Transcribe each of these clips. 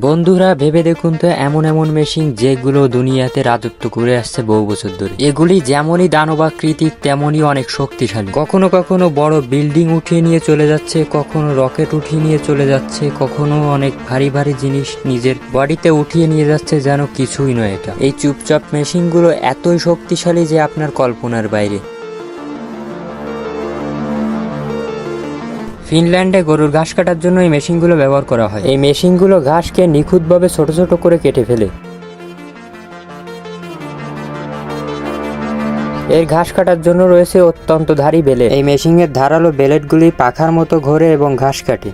বন্ধুরা ভেবে দেখুন তো, এমন এমন মেশিন যেগুলো দুনিয়াতে রাজত্ব করে আসছে বহু বছর ধরে। এগুলি যেমনই দানবাকৃতির তেমনই অনেক শক্তিশালী। কখনো কখনো বড় বিল্ডিং উঠিয়ে নিয়ে চলে যাচ্ছে, কখনো রকেট উঠিয়ে নিয়ে চলে যাচ্ছে, কখনো অনেক ভারী ভারী জিনিস নিজের বডিতে উঠিয়ে নিয়ে যাচ্ছে, যেন কিছুই নয় এটা। এই চুপচাপ মেশিনগুলো এতই শক্তিশালী যে আপনার কল্পনার বাইরে। ফিনল্যান্ডে গরুর ঘাস কাটার জন্য এই মেশিনগুলো ব্যবহার করা হয়। এই মেশিনগুলো ঘাসকে নিখুঁতভাবে ছোট ছোট করে কেটে ফেলে। এর ঘাস কাটার জন্য রয়েছে অত্যন্ত ধারী বেলেট। এই মেশিনের ধারালো বেলেটগুলি পাখার মতো ঘোরে এবং ঘাস কাটে।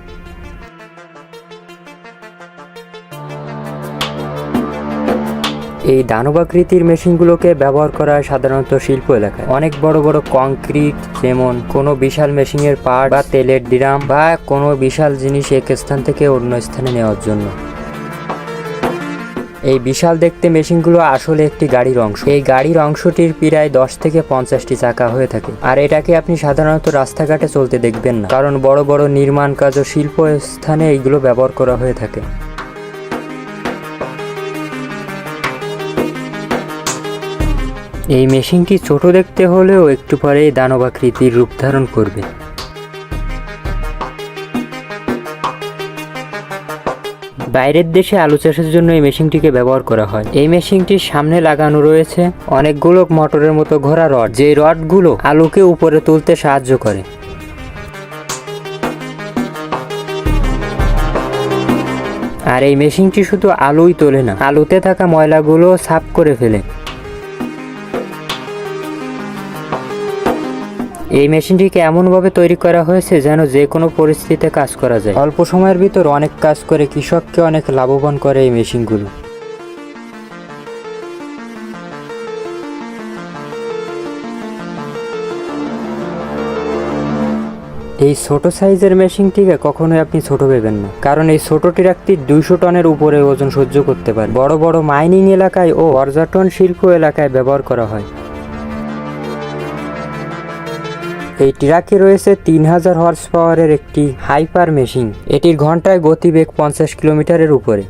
এই দানবাকৃতির মেশিনগুলোকে ব্যবহার করা হয় সাধারণত শিল্প এলাকায়। অনেক বড় বড় কংক্রিট, যেমন কোনো বিশাল মেশিনের পার্ট বা তেলের ড্রাম বা কোনো বিশাল জিনিস এক স্থান থেকে অন্য স্থানে নেওয়ার জন্য। এই বিশাল দেখতে মেশিনগুলো আসলে একটি গাড়ির অংশ। এই গাড়ির অংশটির প্রায় 10 থেকে 50টি চাকা হয়ে থাকে। আর এটাকে আপনি সাধারণত রাস্তাঘাটে চলতে দেখবেন না, কারণ বড় বড় নির্মাণ কাজ ও শিল্প স্থানে এইগুলো ব্যবহার করা হয়ে থাকে। এই মেশিনটি ছোট দেখতে হলেও একটু পরেই দানবাকৃতির রূপ ধারণ করবে। বাইরের দেশে আলু চাষের জন্য এই মেশিনটিকে ব্যবহার করা হয়। এই মেশিনটির সামনে লাগানো রয়েছে অনেকগুলো মোটরের মতো ঘোরা রড, যে রডগুলো আলুকে উপরে তুলতে সাহায্য করে। আর এই মেশিনটি শুধু আলুই তোলে না, আলুতে থাকা ময়লাগুলো সাফ করে ফেলে। এই মেশিনটিকে এমনভাবে তৈরি করা হয়েছে যেন যে কোনো পরিস্থিতিতে কাজ করা যায়। অল্প সময়ের ভিতর অনেক কাজ করে কৃষককে অনেক লাভবান করে এই মেশিনগুলো। এই ছোট সাইজের মেশিনটিকে কখনোই আপনি ছোট ভেবেন না, কারণ এই ছোট ট্রাকটি 200 টনের উপরে ওজন সহ্য করতে পারে। বড় বড় মাইনিং এলাকায় ও পর্যটন শিল্প এলাকায় ব্যবহার করা হয়। এই ট্রাকে রয়েছে 3000 হর্স পাওয়ারের একটি হাইপার মেশিন। এটির ঘন্টায় গতিবেগ 50 কিলোমিটারের উপরে।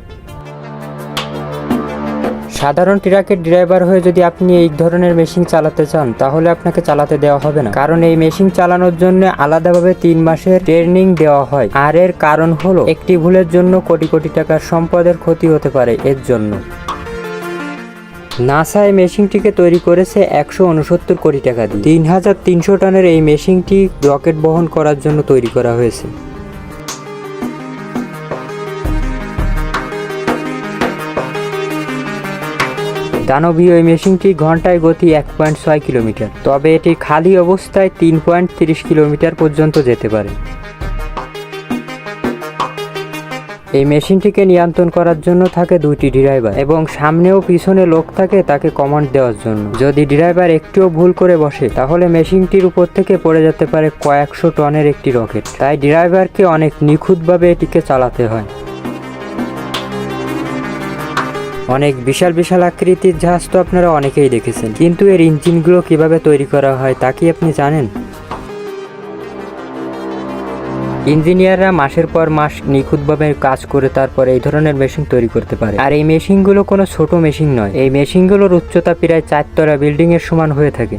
সাধারণ ট্রাকের ড্রাইভার হয়ে যদি আপনি এই ধরনের মেশিন চালাতে চান, তাহলে আপনাকে চালাতে দেওয়া হবে না, কারণ এই মেশিন চালানোর জন্য আলাদাভাবে 3 মাসের ট্রেনিং দেওয়া হয়। আর এর কারণ হলো একটি ভুলের জন্য কোটি কোটি টাকার সম্পদের ক্ষতি হতে পারে। এর জন্য নাসা এই মেশিনটিকে তৈরি করেছে 169 কোটি টাকা দিয়ে। 3300 টনের এই মেশিনটি রকেট বহন করার জন্য তৈরি করা হয়েছে। দানবীয় এই মেশিনটি ঘন্টায় গতি 1.6 কিলোমিটার, তবে এটি খালি অবস্থায় 3.30 কিলোমিটার পর্যন্ত যেতে পারে। এই মেশিনটিকে নিয়ন্ত্রণ করার জন্য থাকে 2টি ড্রাইভার এবং সামনে ও পিছনে লোক থাকে তাকে কমান্ড দেওয়ার জন্য। যদি ড্রাইভার একটুও ভুল করে বসে, তাহলে মেশিনটির উপর থেকে পড়ে যেতে পারে কয়েকশো টনের একটি রকেট। তাই ড্রাইভারকে অনেক নিখুঁতভাবে এটিকে চালাতে হয়। অনেক বিশাল বিশাল আকৃতির জাহাজ তো আপনারা অনেকেই দেখেছেন, কিন্তু এর ইঞ্জিনগুলো কিভাবে তৈরি করা হয় তা কি আপনি জানেন? ইঞ্জিনিয়াররা মাসের পর মাস নিখুঁতভাবে কাজ করে তারপর এই ধরনের মেশিন তৈরি করতে পারে। আর এই মেশিনগুলো কোনো ছোট মেশিন নয়, এই মেশিনগুলোর উচ্চতা প্রায় 4 তলা বিল্ডিং এর সমান হয়ে থাকে।